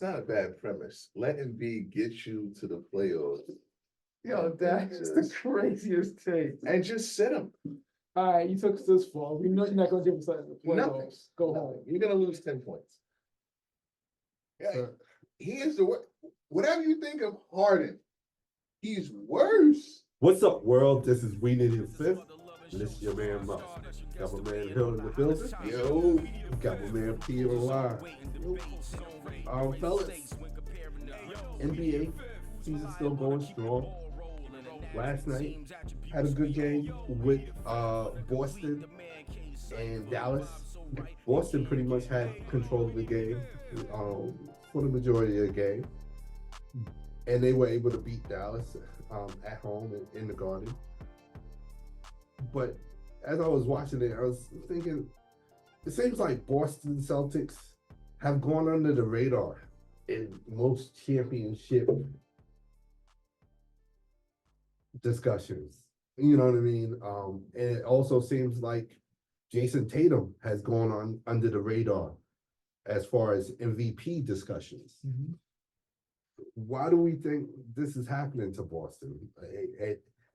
not a bad premise. Let Embiid get you to the playoffs. Yo, that's the craziest take. And just sit him. All right, you took us this far. We know you're not gonna give us that in the Nothing. playoffs. Go home. You're gonna lose 10 points. Yeah, he is the worst. Whatever you think of Harden, he's worse. What's up, world? This is We Need It Fifth. And this is your man Muff. Got my man Hill in the building. Yo, Got my man P on the line. Fellas, NBA season still going strong. Last night had a good game with Boston and Dallas. Boston pretty much had control of the game for the majority of the game, and they were able to beat Dallas at home in the Garden. But as I was watching it, I was thinking, it seems like Boston Celtics have gone under the radar in most championship discussions. You know what I mean? And it also seems like Jason Tatum has gone on under the radar as far as MVP discussions. Mm-hmm. Why do we think this is happening to Boston?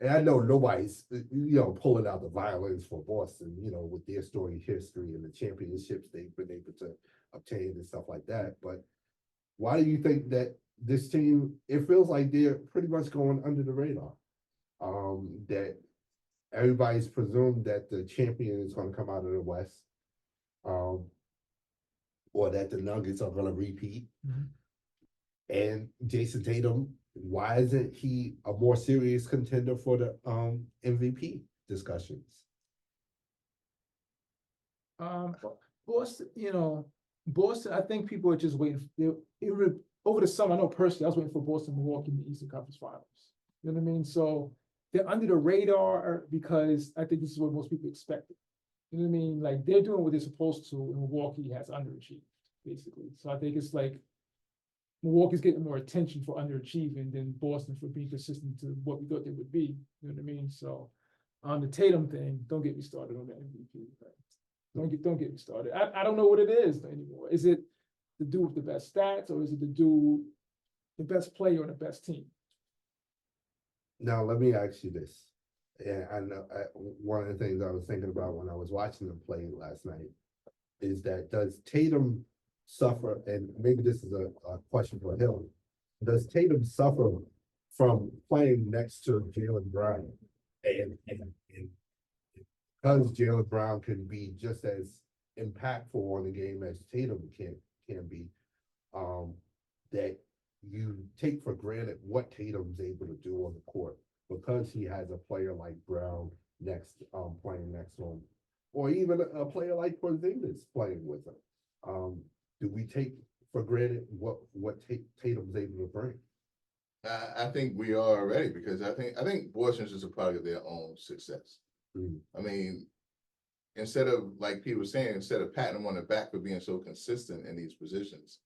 And I know nobody's, pulling out the violins for Boston, with their storied history and the championships they've been able to obtain and stuff like that. But why do you think that this team, it feels like they're pretty much going under the radar? That everybody's presumed that the champion is going to come out of the West, or that the Nuggets are going to repeat. Mm-hmm. And Jason Tatum, why isn't he a more serious contender for the MVP discussions? Boston, I think people are just waiting. Over the summer, I know personally, I was waiting for Boston, Milwaukee in the Eastern Conference Finals. You know what I mean? So they're under the radar because I think this is what most people expected. You know what I mean? Like, they're doing what they're supposed to, and Milwaukee has underachieved, basically. So I think it's like Milwaukee's getting more attention for underachieving than Boston for being consistent to what we thought they would be. You know what I mean? So on the Tatum thing, don't get me started on the MVP thing. Don't get me started. I don't know what it is anymore. Is it the dude with the best stats, or is it the best player on the best team? Now, let me ask you this. And I know one of the things I was thinking about when I was watching them play last night is that does Tatum suffer, and maybe this is a question for Hill, does Tatum suffer from playing next to Jaylen Brown? And because Jaylen Brown can be just as impactful on the game as Tatum can be, that you take for granted what Tatum's able to do on the court because he has a player like Brown playing next to him, or even a player like Porzingis playing with him. Do we take for granted what Tatum's able to bring? I think we are already, because I think Boston's just a product of their own success. Mm. I mean, instead of, like people were saying, instead of patting them on the back for being so consistent in these positions,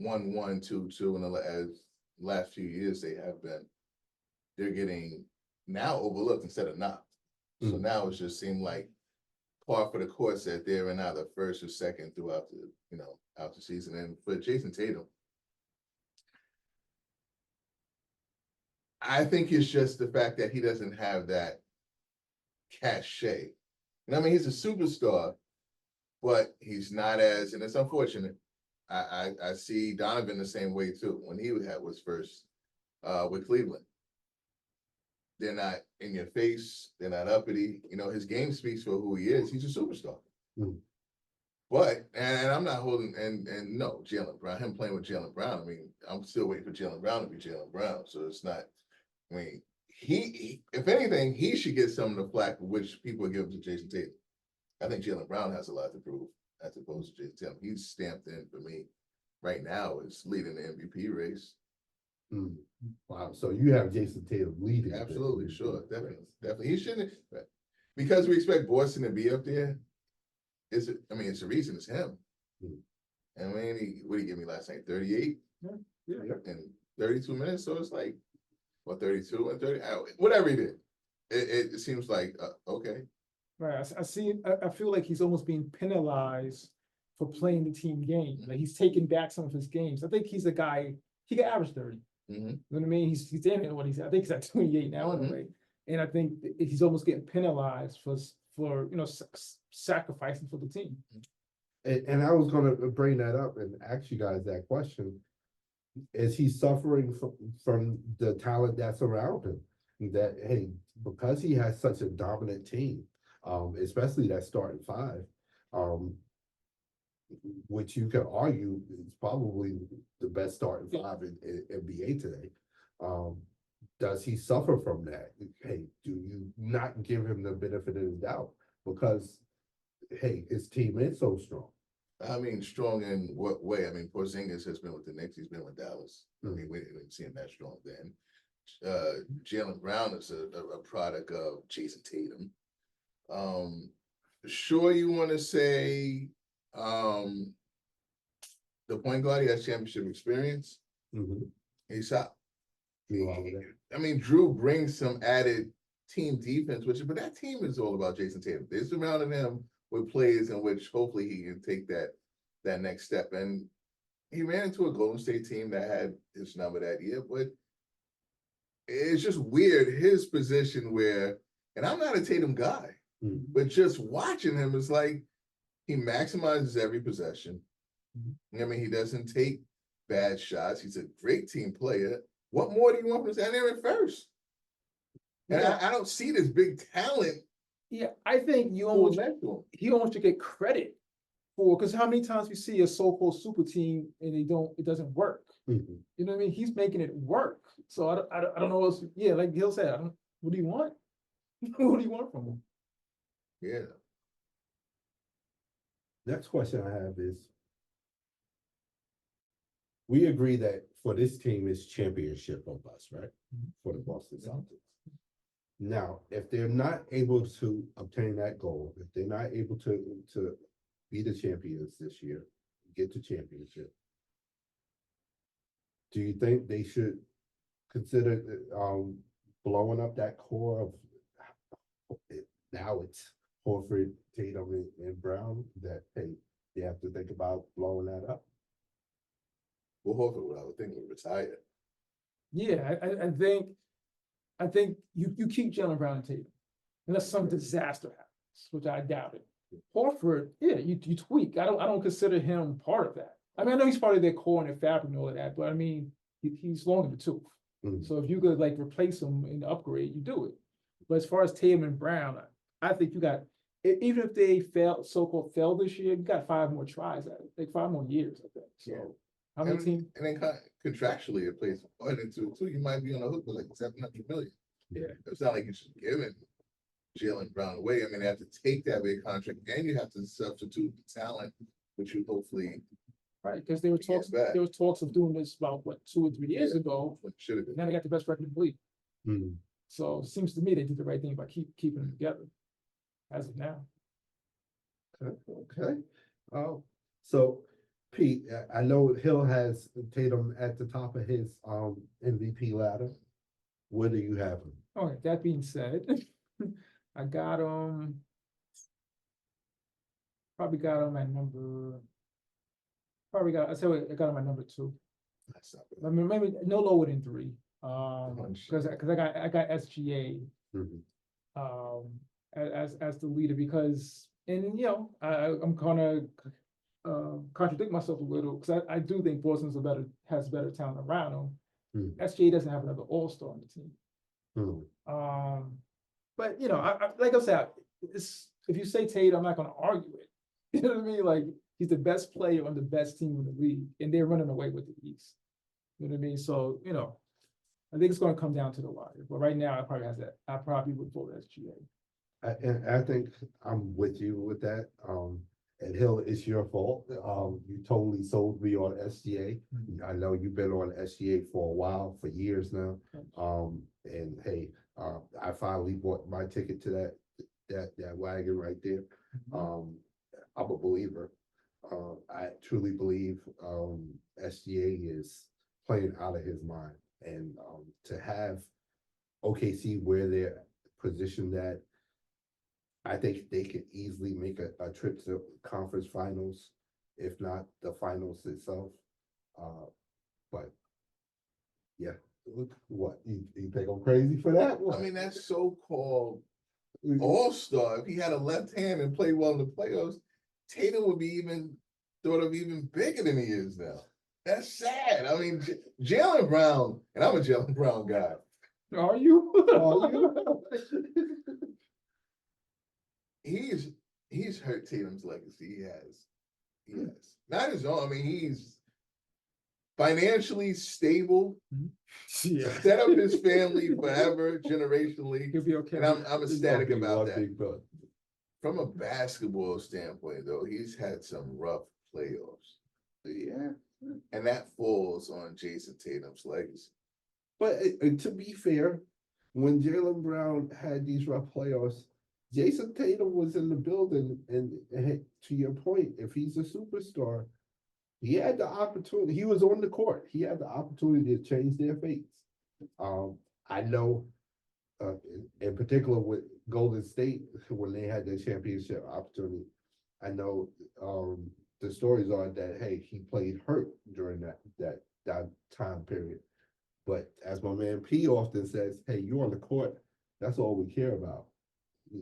1-1, 2-2, and as last few years they're getting now overlooked instead of not. So now it just seemed like par for the course that they're in either first or second throughout out the season. And for Jason Tatum, I think it's just the fact that he doesn't have that cachet. And I mean, he's a superstar, but he's not as, and it's unfortunate. I see Donovan the same way too. When he was first with Cleveland, they're not in your face. They're not uppity. His game speaks for who he is. He's a superstar. Mm. But, and I'm not holding, and no, Jaylen Brown, him playing with Jaylen Brown, I mean, I'm still waiting for Jaylen Brown to be Jaylen Brown. So it's not, I mean, he if anything, he should get some of the flack for which people are giving to Jason Tatum. I think Jaylen Brown has a lot to prove as opposed to Jason Tatum. He's stamped in for me right now as leading the MVP race. Mm. Wow. So you have Jason Tatum leading. Absolutely, sure. Definitely. He shouldn't, because we expect Boston to be up there. It's the reason it's him. Mm. And what did he give me last night? 38? Yeah. In 32 minutes. So it's like, 32 and 30, whatever he did. It seems like, okay. Right. I feel like he's almost being penalized for playing the team game. Like he's taking back some of his games. I think he's a guy, he can average 30. Mhm. You know what I mean? He's in it, what he's, I think he's at 28 now anyway. And I think he's almost getting penalized for sacrificing for the team. And I was gonna bring that up and ask you guys that question. Is he suffering from the talent that's around him? That, hey, because he has such a dominant team, especially that starting five, which you could argue is probably the best starting five in NBA today. Does he suffer from that? Hey, do you not give him the benefit of the doubt? Because, hey, his team is so strong. I mean, strong in what way? I mean, Porzingis has been with the Knicks. He's been with Dallas. I mean, we didn't see him that strong then. Jaylen Brown is a product of Jason Tatum. Sure, you want to say the point guard, he has championship experience. He's out. I mean, Drew brings some added team defense, but that team is all about Jason Tatum. They surrounded him with players in which hopefully he can take that next step. And he ran into a Golden State team that had his number that year, but it's just weird his position where, and I'm not a Tatum guy, but just watching him is like he maximizes every possession. I mean, he doesn't take bad shots. He's a great team player. What more do you want from down there at first? And I don't see this big talent. Yeah, I think he almost should get credit for, because how many times we see a so-called super team and it doesn't work. You know what I mean? He's making it work. So I don't know what else. Yeah, like Gil said, what do you want? What do you want from him? Yeah. Next question I have is, we agree that for this team it's championship or bust, right? For the Boston Celtics. Now, if they're not able to obtain that goal, if they're not able to be the champions this year, get the championship, do you think they should consider blowing up that core of now it's Horford, Tatum, and Brown, that hey, they have to think about blowing that up? Well, Horford, I would think, would retire. Yeah, I think you keep Jaylen Brown and Tatum unless some disaster happens, which I doubt it. Horford, yeah, you tweak. I don't consider him part of that. I mean, I know he's part of their core and their fabric and all of that, but I mean, he's long in the tooth. So if you could like replace him and upgrade, you do it. But as far as Tatum and Brown, I think you got, even if they so-called fail this year, you got 5 more tries at it, like 5 more years, I think. So how many teams? And then contractually, it plays one into two. You might be on the hook with like $700 million. Yeah, it's not like you should give it Jaylen Brown away. I mean, they have to take that big contract, and you have to substitute the talent, which you hopefully right. Because there was talks of doing this about 2 or 3 years ago. should have been. Now they got the best record in the league. So it seems to me they did the right thing by keeping them together as of now. Okay. So Pete, I know Hill has Tatum at the top of his MVP ladder. Where do you have him? All right, that being said, I got probably got him at number, I got him at number 2. That's not I mean, maybe no lower than 3. Because I got SGA as the leader, because, and I'm gonna contradict myself a little, because I do think Boston's has better talent around him. SGA doesn't have another all-star on the team. But I like I said, if you say Tatum, I'm not gonna argue it. You know what I mean? Like, he's the best player on the best team in the league, and they're running away with the East. You know what I mean? So, I think it's going to come down to the wire. But right now, I probably would vote SGA. And I think I'm with you with that. And Hill, it's your fault. You totally sold me on SGA. I know you've been on SGA for a while, for years now. And hey, I finally bought my ticket to that wagon right there. I'm a believer. I truly believe SGA is playing out of his mind, and to have OKC where they're positioned at, I think they could easily make a trip to conference finals if not the finals itself. But yeah, look, what you think I'm crazy for that? What? I mean, that so-called all-star, if he had a left hand and played well in the playoffs, Tatum would be thought of even bigger than he is now. That's sad. I mean, Jaylen Brown, and I'm a Jaylen Brown guy. Are you? Are you? He's hurt Tatum's legacy. He has. Not his own. I mean, he's financially stable, Yeah. set up his family forever, generationally, He'll be okay. and I'm ecstatic about that. Big buck. From a basketball standpoint, though, he's had some rough playoffs. Yeah. And that falls on Jason Tatum's legacy. But to be fair, when Jaylen Brown had these rough playoffs, Jason Tatum was in the building, and to your point, if he's a superstar, he had the opportunity. He was on the court. He had the opportunity to change their fates. I know, in particular with Golden State, when they had their championship opportunity, I know the stories are that, hey, he played hurt during that time period. But as my man P often says, hey, you're on the court. That's all we care about.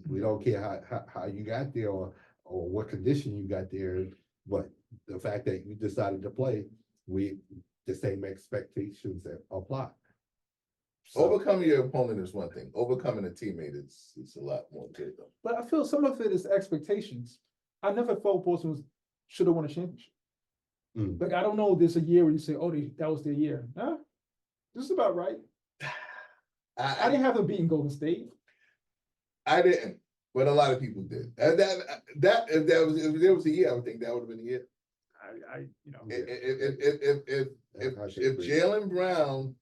We don't care how you got there or what condition you got there, but the fact that you decided to play, the same expectations that apply. So, Overcoming your opponent is one thing. Overcoming a teammate is a lot more to it, though. But I feel some of it is expectations. I never felt Boston should have won a championship. Like, I don't know, there's a year where you say, oh, that was their year. Huh? This is about right. I didn't have them beating Golden State. I didn't, but a lot of people did. If there was a year, I would think that would have been the year. You know. If Jaylen Brown,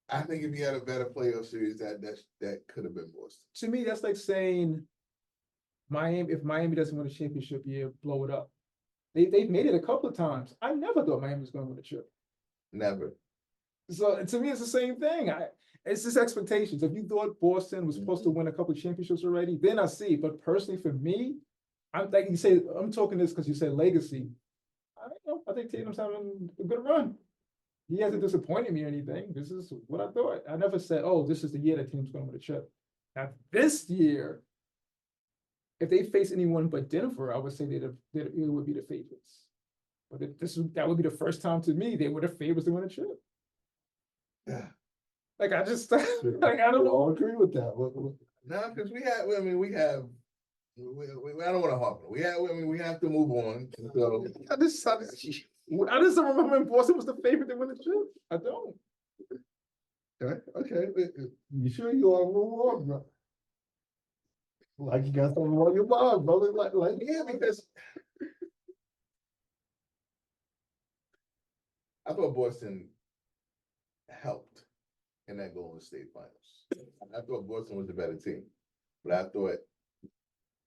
I think if he had a better playoff series, that could have been Boston. To me, that's like saying if Miami doesn't win a championship year, blow it up. They've made it a couple of times. I never thought Miami was going to win a chip. Never. So to me, it's the same thing. It's just expectations. If you thought Boston was supposed to win a couple of championships already, then I see. But personally, for me, I'm talking this because you said legacy. I think Tatum's having a good run. He hasn't disappointed me or anything. This is what I thought. I never said, oh, this is the year that Tatum's going to win a chip. Now, this year, if they face anyone but Denver, I would say that it would be the favorites. But that would be the first time to me they were the favorites to win a chip. Yeah. Like, I just, like, I don't know. I'll agree with that. No, because we have. I don't want to harp on it. We have to move on. So I just don't remember when Boston was the favorite to win the chip. I don't. Okay. You sure you are move on, bro? Like you got something on your mind, brother. Like yeah, because I thought Boston helped in that Golden State finals. I thought Boston was the better team, but I thought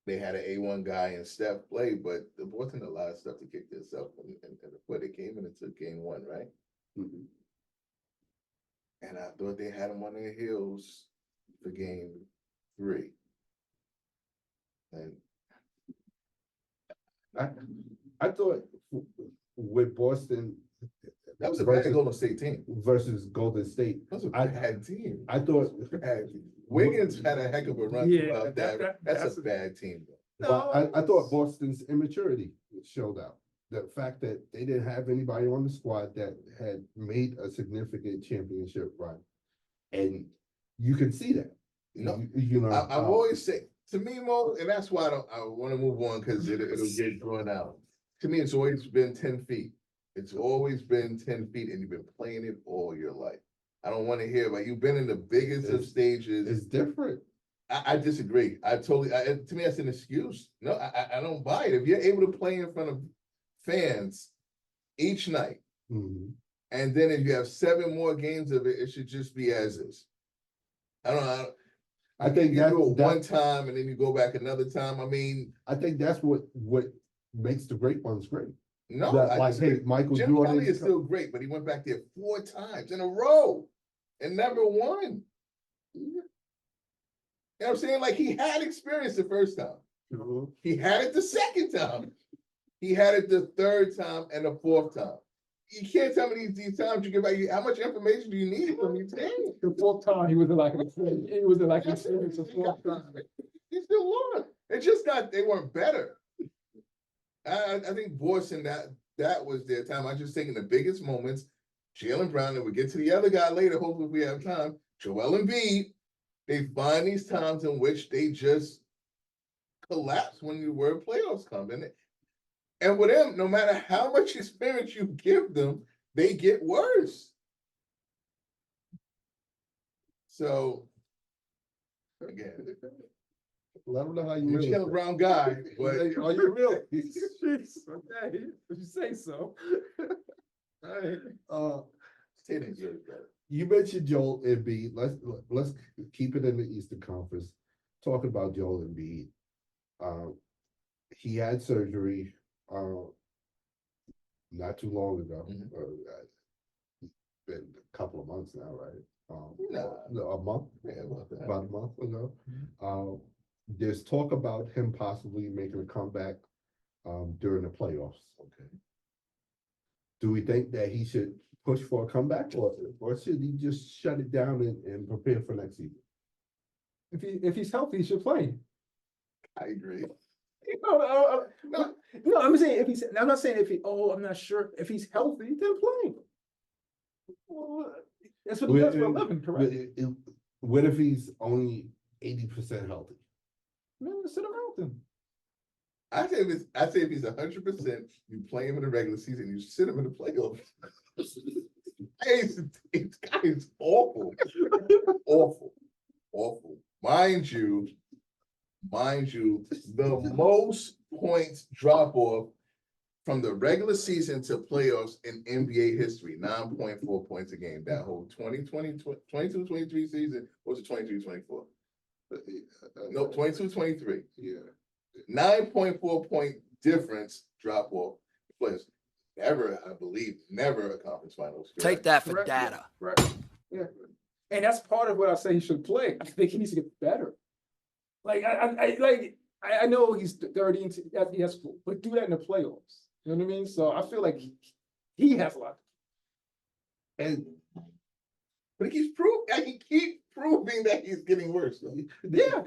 they had an A1 guy in Steph play, but the Boston had a lot of stuff to kick themselves and before they came in and took game one, right? Mm-hmm. And I thought they had them on their heels for game three. And I thought with Boston, that was a bad Golden State team versus Golden State. That was a bad team. I thought Wiggins had a heck of a run. Yeah, that's a bad team. But I thought Boston's immaturity showed out. The fact that they didn't have anybody on the squad that had made a significant championship run, and you can see that. No, you know, I've always said to me, Mo, and that's why I want to move on because it'll get drawn out. To me, it's always been 10 feet. It's always been 10 feet, and you've been playing it all your life. I don't want to hear about you've been in the biggest of stages. It's different. I disagree. To me, that's an excuse. No, I don't buy it. If you're able to play in front of fans each night, and then if you have 7 more games of it, it should just be as is. I think you do it one time and then you go back another time. I mean, I think that's what makes the great ones great. No, hey, Michael Jim Jordan Kelly is still great, but he went back there 4 times in a row and never won. You know what I'm saying? Like he had experience the first time. He had it the second time. He had it the third time and the fourth time. You can't tell me these times you give out. How much information do you need from these games? The fourth time he was like an experience. It was like an experience the fourth time. He still won. It's just not. They weren't better. I think Boston that was their time. I just thinking the biggest moments. Jaylen Brown, and we'll get to the other guy later. Hopefully, if we have time. Joel Embiid. They find these times in which they just collapse when the word playoffs come in. And with them, no matter how much experience you give them, they get worse. So, again, Let them know how you you're a really Jaylen Brown guy, but are you real? Okay, if you say so. All right. Tatum deserves better. You mentioned Joel Embiid. Let's keep it in the Eastern Conference. Talking about Joel Embiid. He had surgery not too long ago. Been a couple of months now, right? A month, about a month ago. There's talk about him possibly making a comeback during the playoffs. Okay. Do we think that he should push for a comeback, or should he just shut it down and prepare for next season? If he's healthy, he should play. I agree. No, I'm saying if he's. I'm not saying if he. Oh, I'm not sure if he's healthy. Then play. Well, that's what he does for a living, correct? What if he's only 80% healthy? Man, sit around him. I say if he's 100%, you play him in the regular season, you sit him in the playoffs. This guy is awful, awful. Mind you, the most points drop off from the regular season to playoffs in NBA history, 9.4 points a game. That whole 22-23 season, or was it 23-24? No, 22-23. Yeah. 9.4 point difference drop off players. Never, I believe, never a conference finals. Take that for Correct, data. Yeah, right. Yeah. And that's part of what I say he should play. I think he needs to get better. Like I know he's 30 and yes, but do that in the playoffs. You know what I mean? So I feel like he has a lot. And But he keeps proving that he's getting worse. Though. Yeah.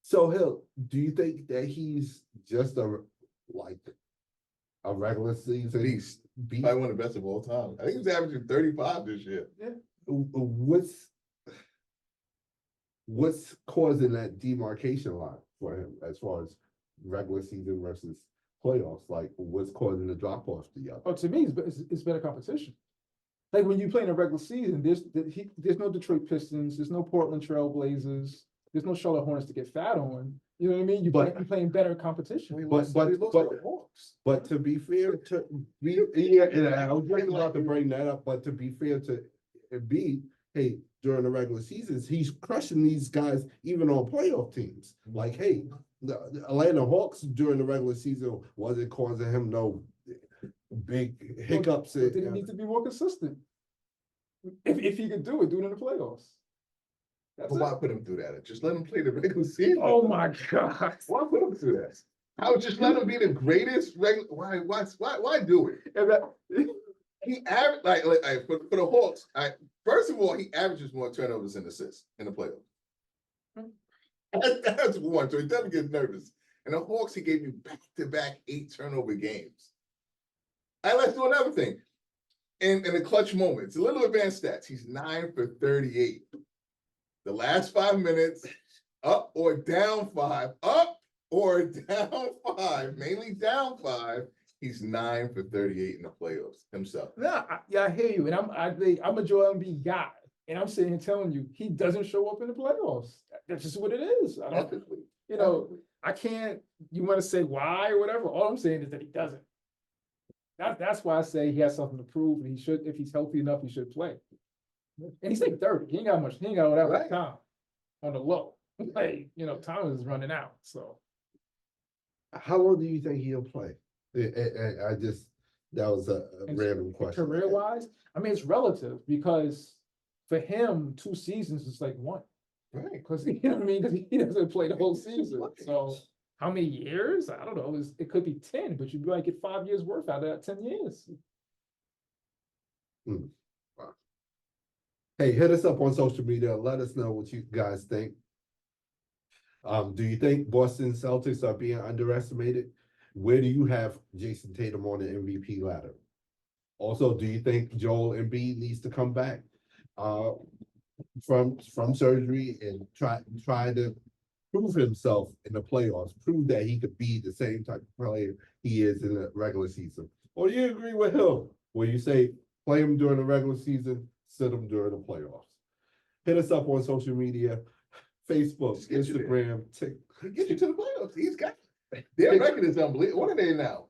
So Hill, do you think that he's just a regular season Beast. Probably one of the best of all time. I think he's averaging 35 this year. Yeah. What's causing that demarcation line for him as far as regular season versus playoffs? Like, what's causing the drop off to y'all? Oh, to me, it's better competition. Like when you play in a regular season, there's no Detroit Pistons, there's no Portland Trail Blazers, there's no Charlotte Hornets to get fat on. You know what I mean? You're playing better competition. But to be fair and I was just about to bring that up, but to be fair to Embiid, hey, during the regular seasons, he's crushing these guys even on playoff teams. Like, hey, the Atlanta Hawks during the regular season wasn't causing him no big hiccups. But he needs to be more consistent. If he could do it in the playoffs. But why put him through that? Just let him play the regular season. Oh my God. Why put him through that? I would just let him be the greatest regular. Why do it? He averaged like for the Hawks. First of all, he averages more turnovers than assists in the playoffs. That's one, so he doesn't get nervous. And the Hawks, he gave you back-to-back 8 turnover games. All right, let's do another thing. In the clutch moments, a little advanced stats. He's 9 for 38. The last 5 minutes, up or down 5, up or down 5, mainly down 5. He's 9 for 38 in the playoffs himself. I hear you, and I'm a Joel Embiid guy, and I'm sitting here telling you he doesn't show up in the playoffs. That's just what it is. I can't. You want to say why or whatever? All I'm saying is that he doesn't. That's why I say he has something to prove, and he should, if he's healthy enough, he should play. And he's like 30. He ain't got much. He ain't got all that much time on the low. Like, time is running out. So, how long do you think he'll play? That was a random question. Career wise, I mean, it's relative because for him, 2 seasons is like one. Right. Because, you know what I mean, because he doesn't play the whole season, so how many years? I don't know, it could be 10, but you might get 5 years worth out of that 10 years. Wow. Hey, hit us up on social media. Let us know what you guys think. Do you think Boston Celtics are being underestimated? Where do you have Jason Tatum on the MVP ladder? Also, do you think Joel Embiid needs to come back from surgery and try to prove himself in the playoffs, prove that he could be the same type of player he is in the regular season? Or do you agree with him where you say play him during the regular season, sit him during the playoffs? Hit us up on social media, Facebook, Just get you there. Instagram, Get you to the playoffs. He's got their record is unbelievable. What are they now?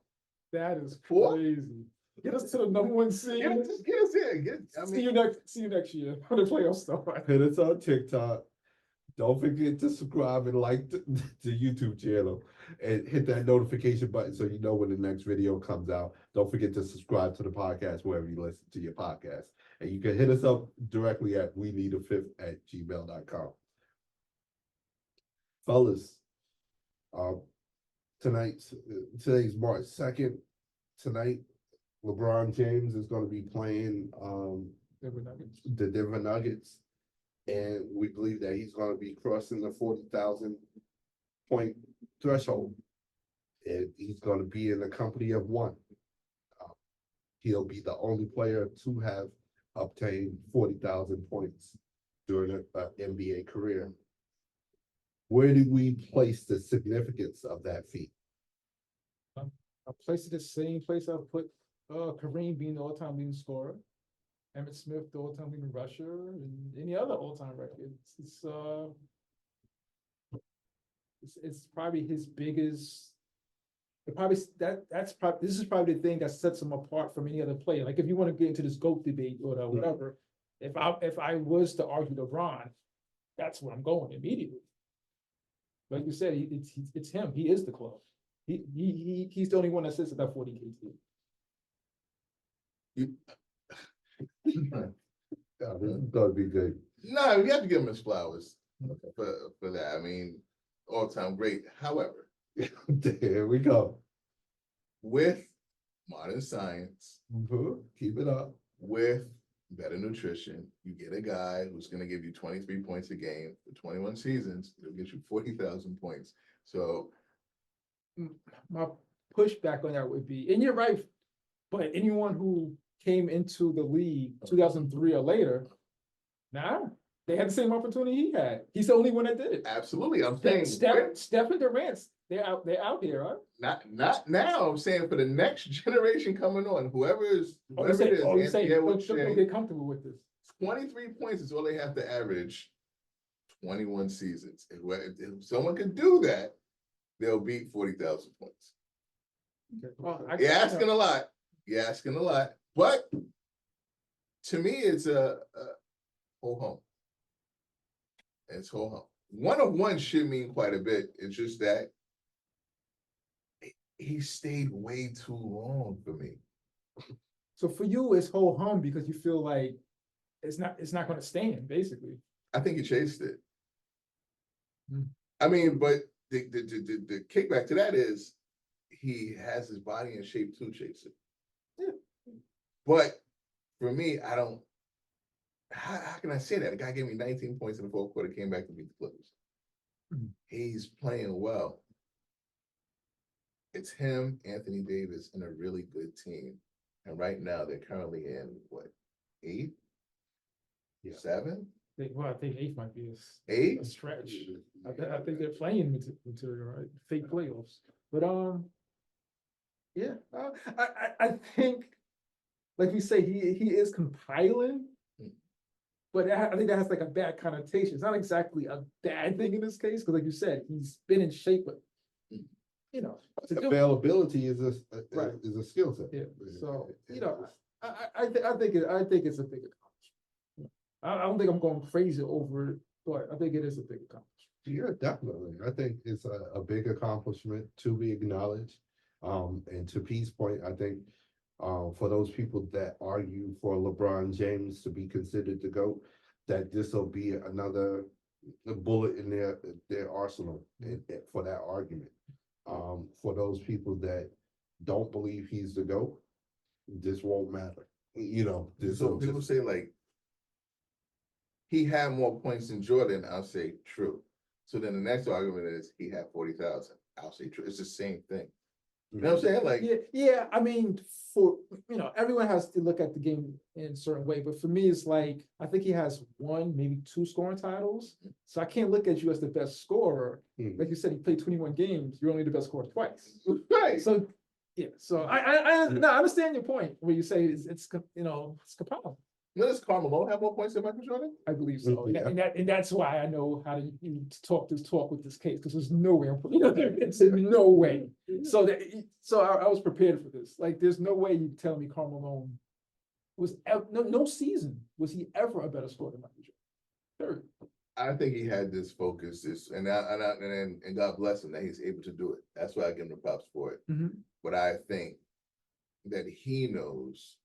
That is 4? crazy. Get us to the #1 seed. Just get us there. See you next year when the playoffs start. Hit us on TikTok. Don't forget to subscribe and like the YouTube channel and hit that notification button so you know when the next video comes out. Don't forget to subscribe to the podcast wherever you listen to your podcast. And you can hit us up directly at weneedafifth@gmail.com. Fellas, today's March 2nd. Tonight, LeBron James is going to be playing the Denver Nuggets. And we believe that he's going to be crossing the 40,000 point threshold. And he's going to be in the company of one. He'll be the only player to have obtained 40,000 points during an NBA career. Where do we place the significance of that feat? I placed it the same place I put Kareem being the all-time leading scorer, Emmitt Smith the all-time leading rusher, and any other all-time record. It's probably his biggest. This is probably the thing that sets him apart from any other player. Like if you want to get into this GOAT debate or whatever, if I was to argue LeBron, that's where I'm going immediately. Like you said, it's him. He is the club. He's the only one that sits at that 40 KT. That'd be good. No, we have to give him his flowers for that. I mean, all-time great. However, there we go. with modern science, Keep it up. with better nutrition, you get a guy who's going to give you 23 points a game for 21 seasons. He'll get you 40,000 points. So My pushback on that would be, and you're right, but anyone who came into the league 2003 or later, they had the same opportunity he had. He's the only one that did it. absolutely, I'm saying Steph and Durant, they're out here, right? not now. I'm saying for the next generation coming on, whoever it is, You're saying don't get comfortable with this. 23 points is all they have to average 21 seasons. If someone could do that, they'll beat 40,000 points. Okay. Well, You're asking a lot. You're asking a lot. But to me, it's a whole home. It's whole home. 1 of 1 should mean quite a bit. It's just that he stayed way too long for me. So for you, it's whole home because you feel like it's not going to stand, basically. I think he chased it. Hmm. I mean, but the kickback to that is he has his body in shape to chase it. Yeah. But for me, I don't. How can I say that? The guy gave me 19 points in the fourth quarter, came back to beat the Clippers. Hmm. He's playing well. It's him, Anthony Davis, and a really good team. And right now, they're currently in what, 8? Yeah. 7? I think 8 might be 8? a stretch. I think they're playing material, right? Fake playoffs. But yeah, I think, like you say, he is compiling, but I think that has like a bad connotation. It's not exactly a bad thing in this case, because like you said, he's been in shape, but you know, Availability is a skill set. Yeah. So I think it's a big accomplishment. I don't think I'm going crazy over it, but I think it is a big accomplishment. Yeah, definitely. I think it's a big accomplishment to be acknowledged. And to Pete's point, I think for those people that argue for LeBron James to be considered the GOAT, that this will be another bullet in their arsenal for that argument. For those people that don't believe he's the GOAT, this won't matter. So people say like, he had more points than Jordan, I'll say true. So then the next argument is he had 40,000. I'll say true. It's the same thing. You know what I'm saying? Like, Yeah, I mean, everyone has to look at the game in a certain way, but for me, it's like, I think he has one, maybe two scoring titles. So I can't look at you as the best scorer. Like you said, he played 21 games, you're only the best scorer twice. right. So, yeah, so I understand your point, where you say it's compelling. Does Carmelo have more points than Michael Jordan? I believe so, Yeah. and that's why I know how to talk with this case, because there's no way it's no way. So I was prepared for this. Like, there's no way you tell me Carmelo was no season was he ever a better scorer than Michael Jordan. I think he had this focus, and God bless him that he's able to do it. That's why I give him the props for it. But I think that he knows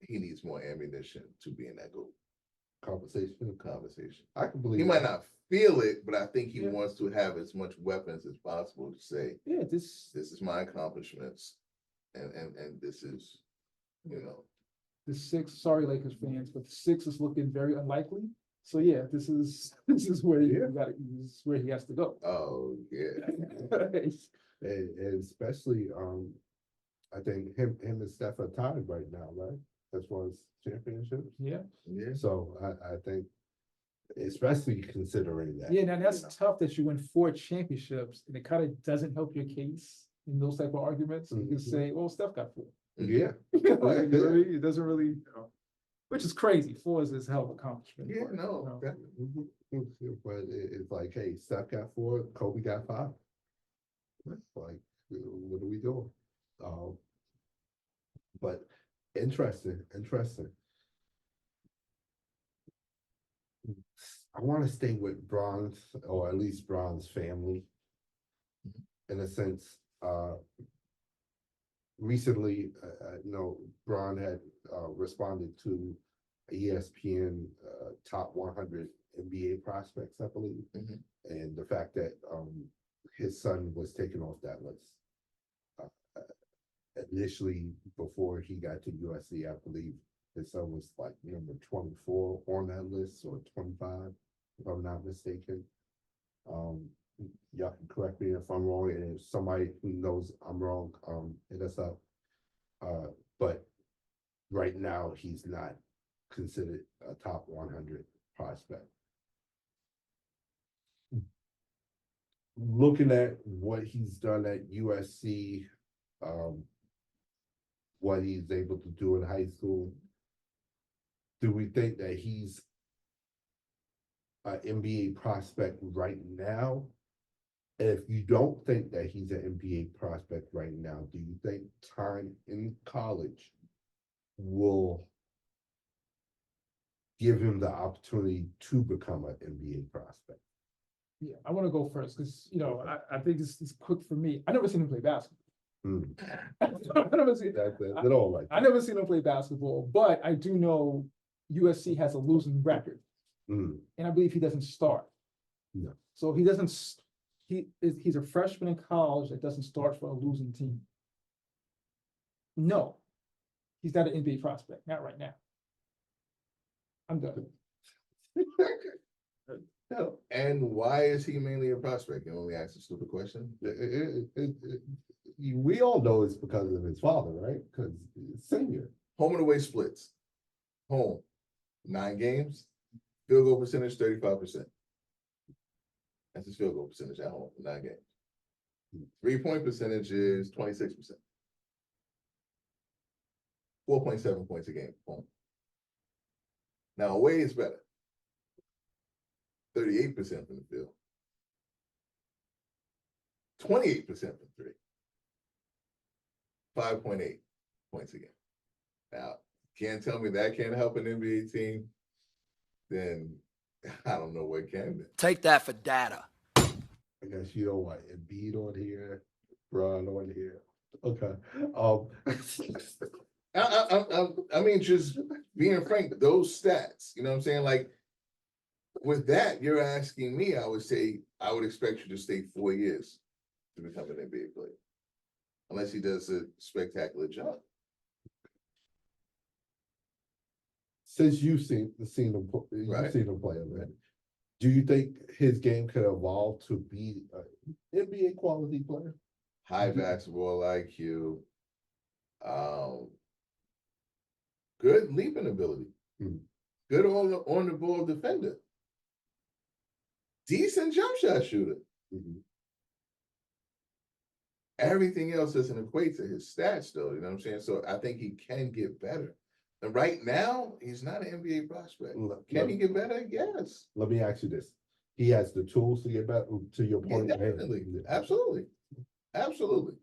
he needs more ammunition to be in that GOAT conversation. I can believe He might not feel it, but I think he Yeah. wants to have as much weapons as possible to say, Yeah, this this is my accomplishments, and this is, the six. Sorry, Lakers fans, but the six is looking very unlikely. So yeah, this is where this is where he has to go. oh yeah. and especially I think him and Steph are tied right now, right? As far as championships. Yeah. So I think, especially considering that. Yeah, now that's tough that you win 4 championships, and it kind of doesn't help your case in those type of arguments. You can say, well, Steph got 4. Yeah. It doesn't really, which is crazy. 4 is a hell of an accomplishment. Yeah, but, no. But it's like, hey, Steph got 4, Kobe got 5. Like, what are we doing? But interesting. I want to stay with Bron's, or at least Bron's family, in a sense. Recently, Bron had responded to ESPN top 100 NBA prospects, I believe, and the fact that his son was taken off that list. Initially, before he got to USC, I believe his son was like number 24 on that list, or 25, if I'm not mistaken. Y'all can correct me if I'm wrong, and if somebody who knows I'm wrong, hit us up. But right now, he's not considered a top 100 prospect. Looking at what he's done at USC, what he's able to do in high school, do we think that he's an NBA prospect right now? And if you don't think that he's an NBA prospect right now, do you think time in college will give him the opportunity to become an NBA prospect? Yeah, I want to go first because I think this is quick for me. I never seen him play basketball. I never seen That's all right. I never seen him play basketball, but I do know USC has a losing record, and I believe he doesn't start. No. So he doesn't. He's a freshman in college that doesn't start for a losing team. No, he's not an NBA prospect. Not right now. I'm done. No. And why is he mainly a prospect? You only ask a stupid question. We all know it's because of his father, right? Because senior. Home and away splits. Home, 9 games. Field goal percentage, 35%. That's his field goal percentage at home, 9 games. 3-point percentage is 26%. 4.7 points a game, home. Now away is better. 38% from the field. 28% from 3. 5.8 points a game. Now, can't tell me that can't help an NBA team, then I don't know what can do. Take that for data. I guess you know what, Embiid on here, Bron on here. Okay. I mean, just being frank, those stats, you know what I'm saying? Like, with that, you're asking me, I would say, I would expect you to stay 4 years to become an NBA player. Unless he does a spectacular job. Since you've seen him, Right. you've seen him play already, do you think his game could evolve to be an NBA quality player? High basketball IQ. Good leaping ability. Mhm. Good on the ball defender. Decent jump shot shooter. Mhm. Everything else doesn't equate to his stats, though. You know what I'm saying? So I think he can get better. And right now, he's not an NBA prospect. Can he get better? Yes. Let me ask you this: he has the tools to get better. To your Yeah, point, definitely. Absolutely. Absolutely.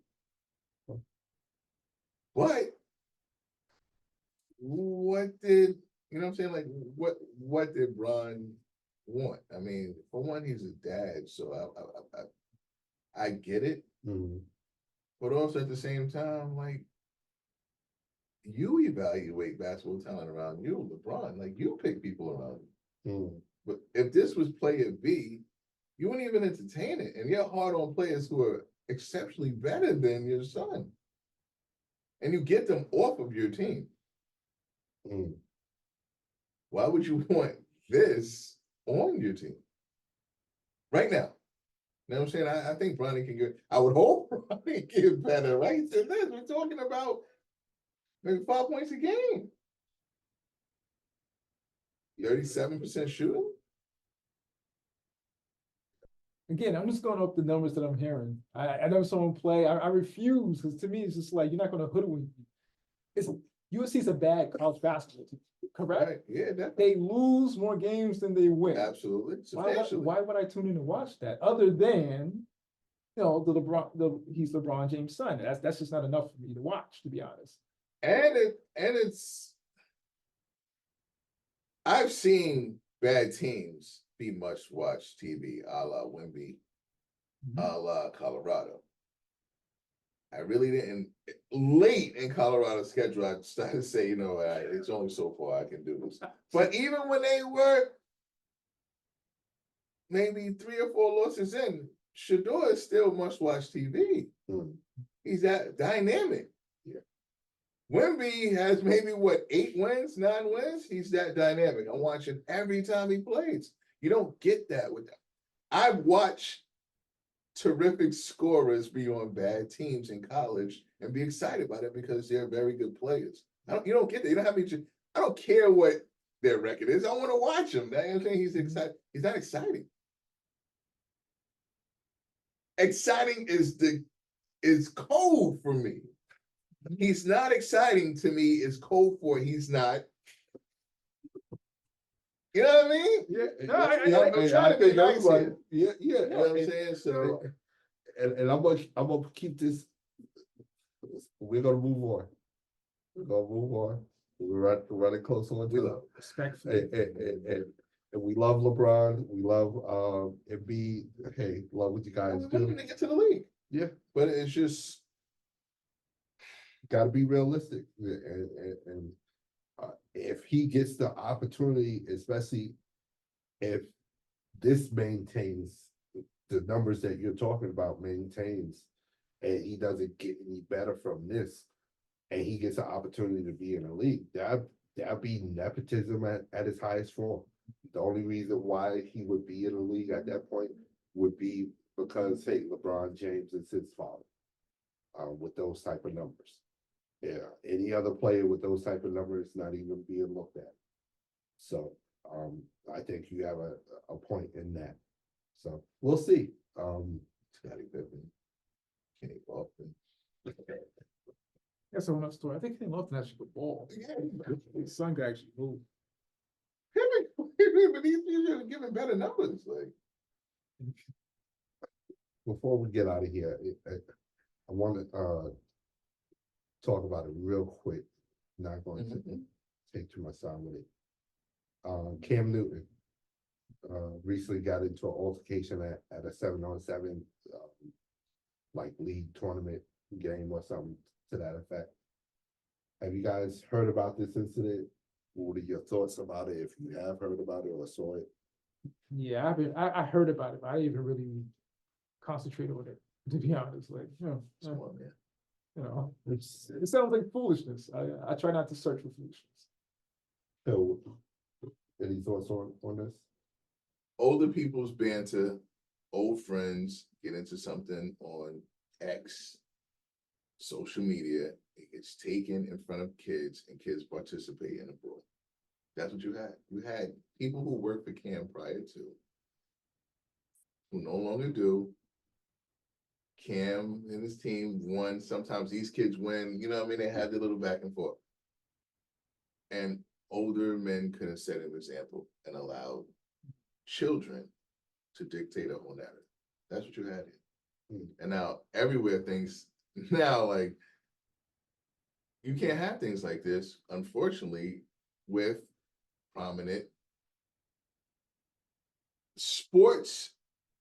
But what did you know what I'm saying? Like what did Bron want? I mean, for one, he's a dad, so I get it. Mhm. But also at the same time, like you evaluate basketball talent around you, LeBron. Like you pick people around you. Mhm. But if this was player B, you wouldn't even entertain it. And you're hard on players who are exceptionally better than your son. And you get them off of your team. Mhm. Why would you want this on your team? Right now. You know what I'm saying? I think Bronny can get, I would hope Bronny get better, right? So this, we're talking about maybe 5 points a game. 37% shooting? Again, I'm just going up the numbers that I'm hearing. I never saw him play. I refuse, because to me, it's just like, you're not gonna hoodwink me. It's USC's a bad college basketball team, correct? Right. Yeah, definitely. They lose more games than they win. Absolutely. Why would I tune in to watch that? Other than, you know, he's LeBron James' son. That's just not enough for me to watch, to be honest. And it's I've seen bad teams be must-watch TV, a la Wemby, a la Colorado. I really didn't. Late in Colorado's schedule, I started to say, you know, it's only so far I can do this. But even when they were maybe 3 or 4 losses in, Shador is still must-watch TV. Mhm. He's that dynamic. Yeah. Wemby has maybe what 8 wins, 9 wins. He's that dynamic. I'm watching every time he plays. You don't get that with that. I watch terrific scorers be on bad teams in college and be excited about it because they're very good players. You don't get that. You don't have any. I don't care what their record is. I want to watch him. You know what I'm saying? He's excited. He's not exciting. Exciting is code for me. He's not exciting to me. Is code for he's not. You know what I mean? Yeah, No, I'm trying to be nice here. Yeah, You know what I'm saying? So, and I'm gonna keep this. We're gonna move on. We're gonna move on. We're running close on we time. love Respectfully. And we love LeBron. We love Embiid. Hey, love what you guys we want him do. to get to the league. Yeah, But it's just got to be realistic. And if he gets the opportunity, especially if this maintains the numbers that you're talking about, maintains, and he doesn't get any better from this, and he gets an opportunity to be in the league, that'd be nepotism at its highest form. The only reason why he would be in the league at that point would be because, hey, LeBron James is his father, with those type of numbers. Yeah, any other player with those type of numbers not even being looked at. So I think you have a point in that. So we'll see. Scottie Pippen, Kenny Boston. That's another story. I think Kenny Lofton actually could ball. His son could actually move. But these people are giving better numbers. Like Before we get out of here, I want to talk about it real quick. Not going to take too much time with it. Cam Newton recently got into an altercation at a 7-on-7 like league tournament game or something to that effect. Have you guys heard about this incident? What are your thoughts about it if you have heard about it or saw it? Yeah, I heard about it, but I didn't even really concentrate on it, to be honest, like, Come on, man. it sounds like foolishness. I try not to search for foolishness. So, any thoughts on this? Older people's banter, old friends get into something on X, social media, it gets taken in front of kids and kids participate in a brawl. That's what you had. You had people who worked for Cam prior to, who no longer do. Cam and his team won. Sometimes these kids win. You know what I mean? They had their little back and forth. And older men couldn't set an example and allow children to dictate a whole narrative. That's what you had here. And now everywhere things now like you can't have things like this, unfortunately, with prominent sports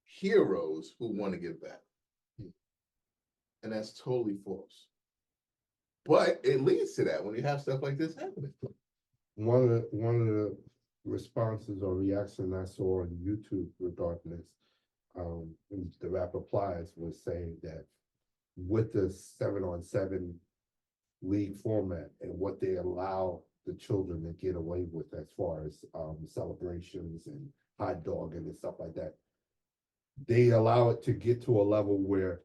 heroes who want to give back. And that's totally false. But it leads to that when you have stuff like this happening. One of the responses or reaction I saw on YouTube regarding this, the rapper Plies was saying that with the 7-on-7 league format and what they allow the children to get away with as far as celebrations and hot dogging and stuff like that, they allow it to get to a level where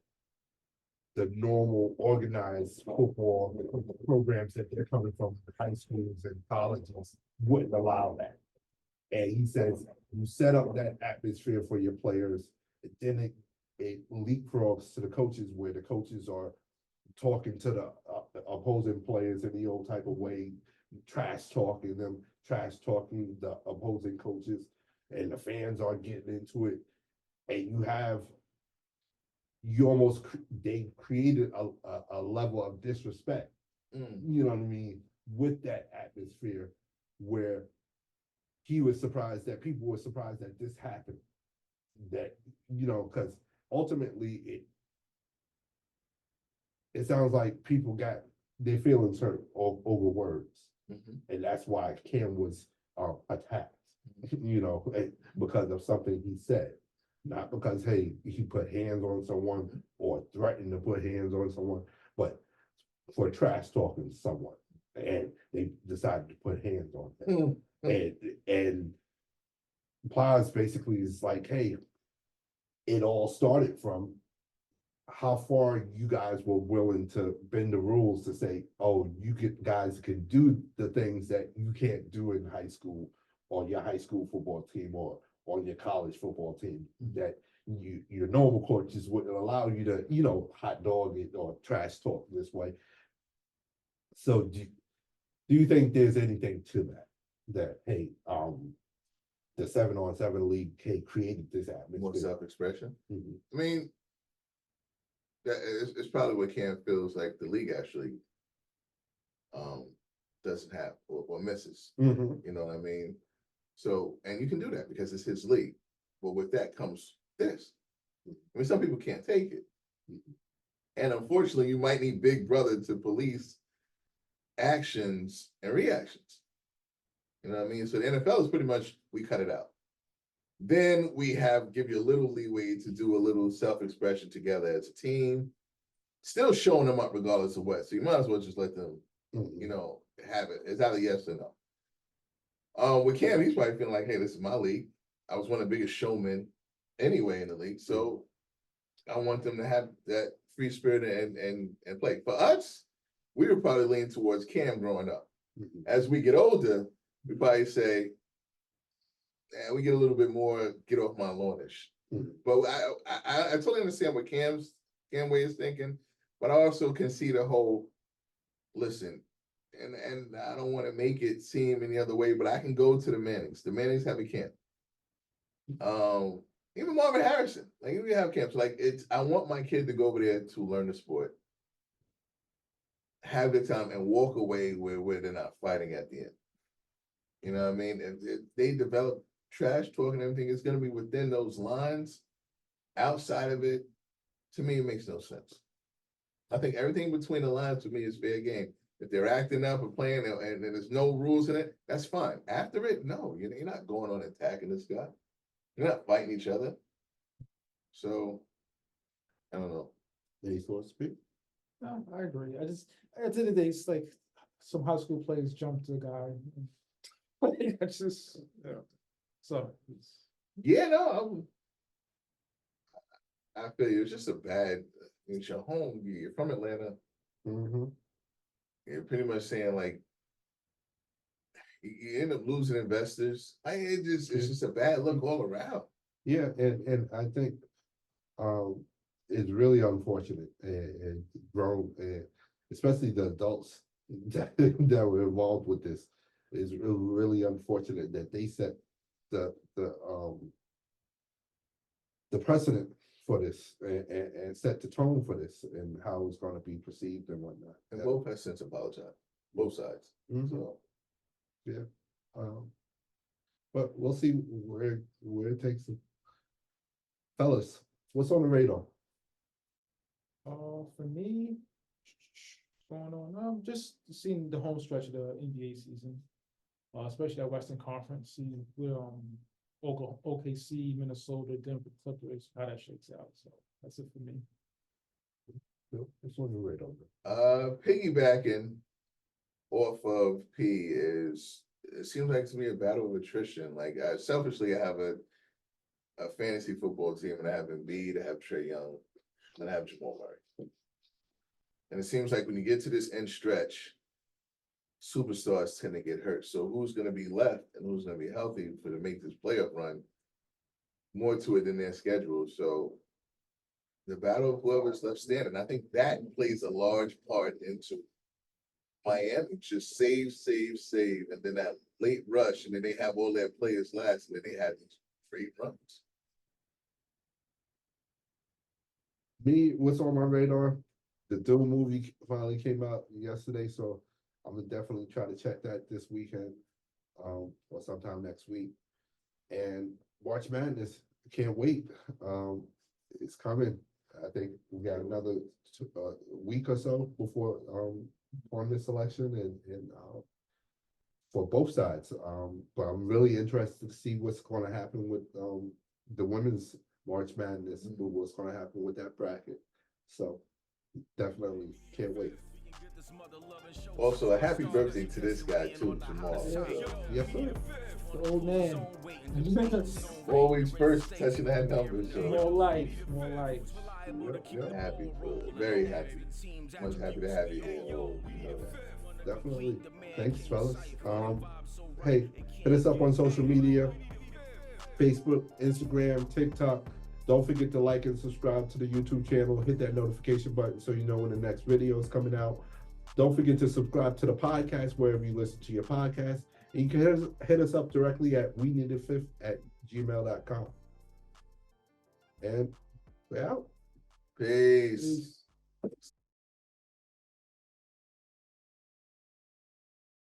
the normal organized football programs that they're coming from high schools and colleges wouldn't allow that. And he says, you set up that atmosphere for your players, and then it leapfrogs to the coaches where the coaches are talking to the opposing players in the old type of way, trash talking them, trash talking the opposing coaches, and the fans are getting into it. And they created a level of disrespect, you know what I mean, with that atmosphere where he was surprised that people were surprised that this happened. That, because ultimately it sounds like people got their feelings hurt over words. And that's why Cam was attacked, because of something he said. Not because, hey, he put hands on someone or threatened to put hands on someone, but for trash talking someone. And they decided to put hands on him. And Plies basically is like, hey, it all started from how far you guys were willing to bend the rules to say, oh, guys can do the things that you can't do in high school on your high school football team or on your college football team, that your normal coaches wouldn't allow you to, hot dog it or trash talk this way. So do you think there's anything to that, hey, the 7-on-7 league created this atmosphere? More self-expression. I mean, it's probably what Cam feels like the league actually doesn't have or misses. You know what I mean? So, and you can do that because it's his league. But with that comes this. I mean, some people can't take it. And unfortunately, you might need Big Brother to police actions and reactions. You know what I mean? So the NFL is pretty much, we cut it out. Then we give you a little leeway to do a little self-expression together as a team, still showing them up regardless of what. So you might as well just let them, have it. It's either yes or no. With Cam, he's probably feeling like, hey, this is my league. I was one of the biggest showmen anyway in the league. So I want them to have that free spirit and play. For us, we were probably leaning towards Cam growing up. As we get older, we probably say, we get a little bit more get off my lawn-ish. But I totally understand what Cam way is thinking, but I also can see the whole, listen, and I don't want to make it seem any other way, but I can go to the Mannings. The Mannings have a camp. Even Marvin Harrison, like we have camps. Like I want my kid to go over there to learn the sport, have the time, and walk away where they're not fighting at the end. You know what I mean? If they develop trash talk and everything, it's going to be within those lines. Outside of it, to me, it makes no sense. I think everything between the lines to me is fair game. If they're acting up or playing and there's no rules in it, that's fine. After it, no, you're not going on attacking this guy. They're not fighting each other. So, I don't know. Any thoughts, speak? No, I agree. I just, at the end of the day, it's like some high school players jumped the guy. It's just, yeah. So, Yeah, no, I feel you. It's just a bad, it's your home, you're from Atlanta. Mm-hmm. You're pretty much saying like, you end up losing investors. It's just a bad look all around. Yeah, and I think it's really unfortunate and grown, and especially the adults that were involved with this. Is really unfortunate that they set the precedent for this and set the tone for this and how it's going to be perceived and whatnot. And both have since apologized, both sides. Mhm. So, Yeah, but we'll see where it takes them. Fellas, what's on the radar? for me, going on, just seeing the home stretch of the NBA season, especially that Western Conference, see where, OKC, Minnesota, Denver, Clippers, how that shakes out. So that's it for me. Bill, what's on your radar? piggybacking off of P is, it seems like to me a battle of attrition. Like, selfishly, I have a fantasy football team, and I have Embiid, I have Trae Young, and I have Jamal Murray. And it seems like when you get to this end stretch, superstars tend to get hurt. So who's going to be left and who's going to be healthy to make this playoff run? More to it than their schedule. So the battle of whoever's left standing, I think that plays a large part into Miami just save, and then that late rush, and then they have all their players last, and then they have these great runs. Me, what's on my radar? The Doom movie finally came out yesterday, so I'm gonna definitely try to check that this weekend, or sometime next week. And March Madness, can't wait. It's coming. I think we got another week or so before on this election and for both sides. But I'm really interested to see what's going to happen with the women's March Madness, what's going to happen with that bracket. So definitely can't wait. Also, a happy birthday to this guy too, Jamal. Yes, sir. The old man. Always first touching that number. So More life, more life. happy, very happy. Much happy to have you here. Oh, you know that. Definitely. Thanks, fellas. Hey, hit us up on social media, Facebook, Instagram, TikTok. Don't forget to like and subscribe to the YouTube channel. Hit that notification button so you know when the next video is coming out. Don't forget to subscribe to the podcast wherever you listen to your podcast. And you can hit us up directly at weneededfifth@gmail.com. And we're out. Peace.